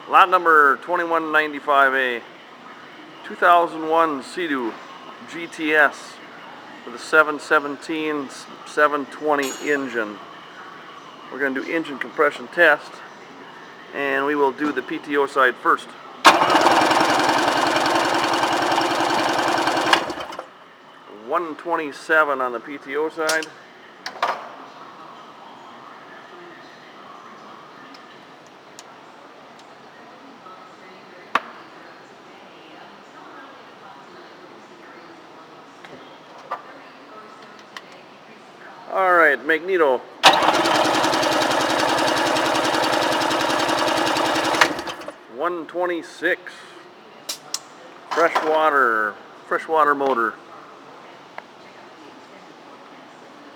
Lot number 2195A, 2001 Sea-Doo GTS with a 717 720 engine. We're going to do engine compression test, and we will do the PTO side first. 127 on the PTO side. All right, Magneto. 126. Freshwater motor.